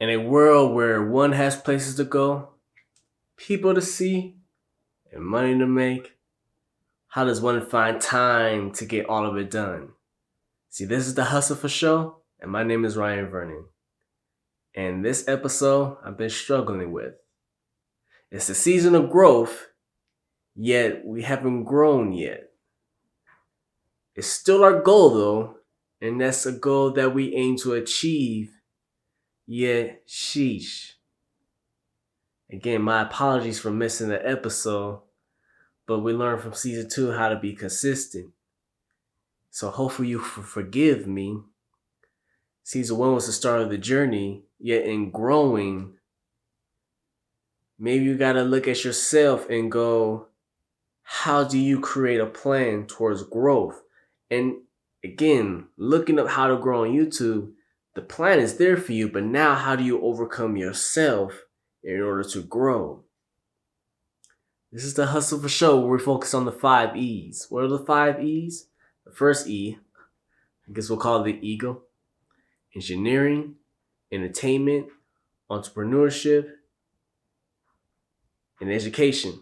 In a world where one has places to go, people to see, and money to make, how does one find time to get all of it done? See, this is the Hustle for Show, and my name is Ryan Vernon. And this episode I've been struggling with. It's the season of growth, yet we haven't grown yet. It's still our goal though, and that's a goal that we aim to achieve, yet sheesh. Again, my apologies for missing the episode, but we learned from season 2 how to be consistent. So hopefully you forgive me. Season 1 was the start of the journey, yet in growing, maybe you gotta look at yourself and go, how do you create a plan towards growth? And again, looking up how to grow on YouTube, the plan is there for you, but now how do you overcome yourself in order to grow? This is the Hustle for Show where we focus on the 5 E's. What are the 5 E's? The first E, I guess we'll call it the ego. Engineering, entertainment, entrepreneurship, and education.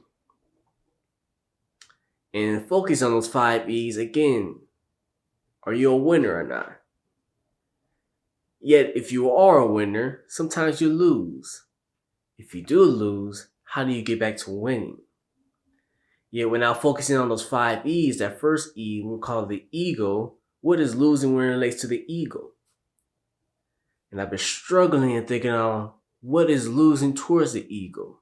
And focus on those 5 E's again. Are you a winner or not? Yet, if you are a winner, sometimes you lose. If you do lose, how do you get back to winning? Yet, when now focusing on those 5 E's, that first E we'll call the ego. What is losing when it relates to the ego? And I've been struggling and thinking on what is losing towards the ego.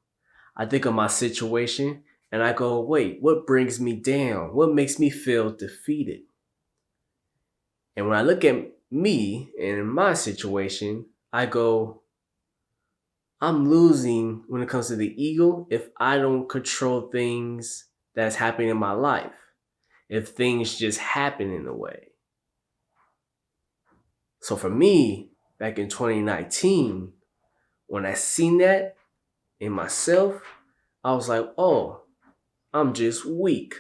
I think of my situation and I go, wait, what brings me down? What makes me feel defeated? And when I look at me and in my situation, I go, I'm losing when it comes to the ego if I don't control things that's happening in my life. If things just happen in a way. So for me, back in 2019, when I seen that in myself, I was like, oh, I'm just weak.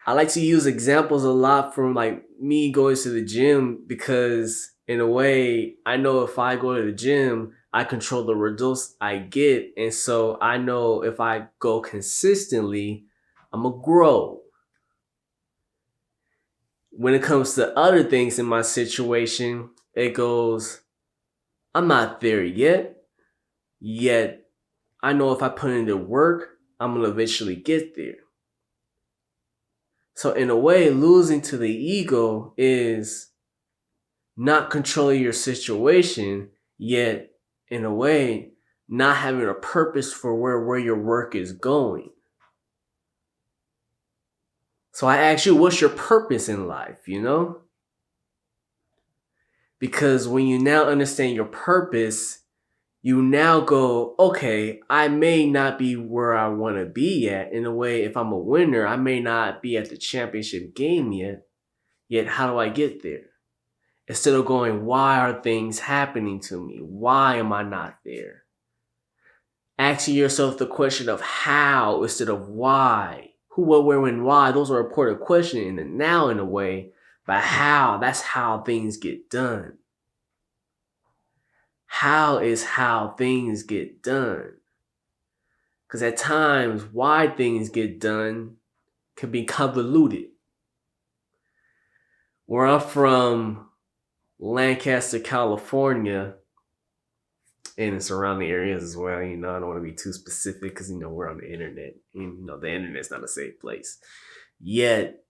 I like to use examples a lot from like me going to the gym because in a way, I know if I go to the gym, I control the results I get. And so I know if I go consistently, I'm going to grow. When it comes to other things in my situation, it goes, I'm not there yet I know if I put in the work, I'm going to eventually get there. So in a way, losing to the ego is not controlling your situation, yet in a way, not having a purpose for where your work is going. So I ask you, what's your purpose in life, you know? Because when you now understand your purpose, you now go, okay, I may not be where I want to be at. In a way, if I'm a winner, I may not be at the championship game yet how do I get there? Instead of going, why are things happening to me? Why am I not there? Asking yourself the question of how instead of why. Who, what, where, when, why. Those are important questions in the now in a way. But how, that's how things get done. How is how things get done. Because at times, why things get done can be convoluted. Where I'm from, Lancaster, California, and the surrounding areas as well. I don't want to be too specific because, we're on the internet. And, the internet's not a safe place. Yet,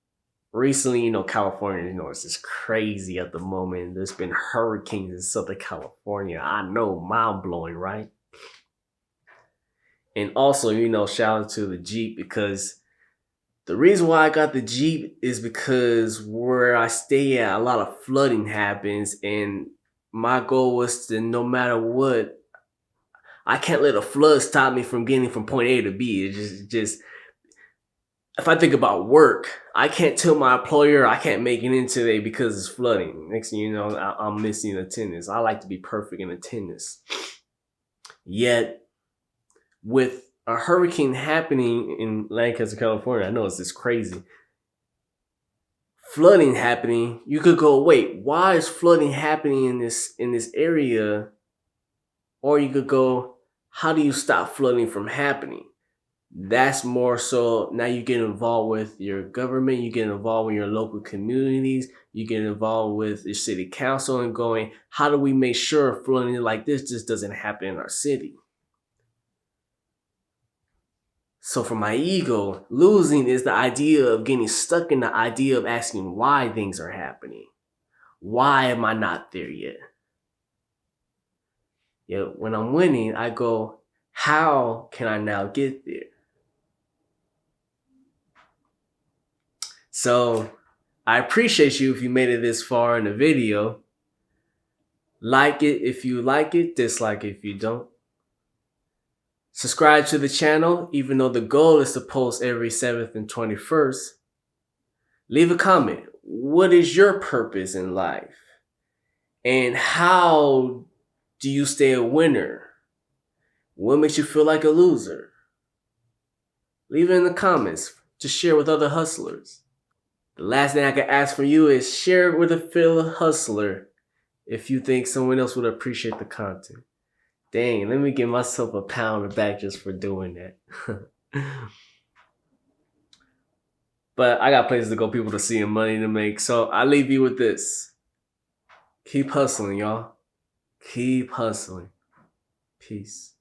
recently, California, it's just crazy at the moment. There's been hurricanes in Southern California. I know, mind blowing, right? And also, shout out to the Jeep because the reason why I got the Jeep is because where I stay at, a lot of flooding happens. And my goal was to, no matter what, I can't let a flood stop me from getting from point A to B. It's just if I think about work, I can't tell my employer I can't make it in today because it's flooding. Next thing you know, I'm missing attendance. I like to be perfect in attendance. Yet, with a hurricane happening in Lancaster, California, I know it's just crazy. flooding happening, you could go, wait, why is flooding happening in this area? Or you could go, how do you stop flooding from happening? That's more so now you get involved with your government, you get involved with your local communities, you get involved with your city council and going, how do we make sure flooding like this just doesn't happen in our city? So for my ego, losing is the idea of getting stuck in the idea of asking why things are happening. Why am I not there yet? Yet when I'm winning, I go, how can I now get there? So I appreciate you if you made it this far in the video. Like it if you like it, dislike it if you don't. Subscribe to the channel, even though the goal is to post every 7th and 21st. Leave a comment. What is your purpose in life? And how do you stay a winner? What makes you feel like a loser? Leave it in the comments to share with other hustlers. The last thing I can ask from you is share it with a fellow hustler if you think someone else would appreciate the content. Dang, let me give myself a pound on the back just for doing that. But I got places to go, people to see, and money to make. So I leave you with this. Keep hustling, y'all. Keep hustling. Peace.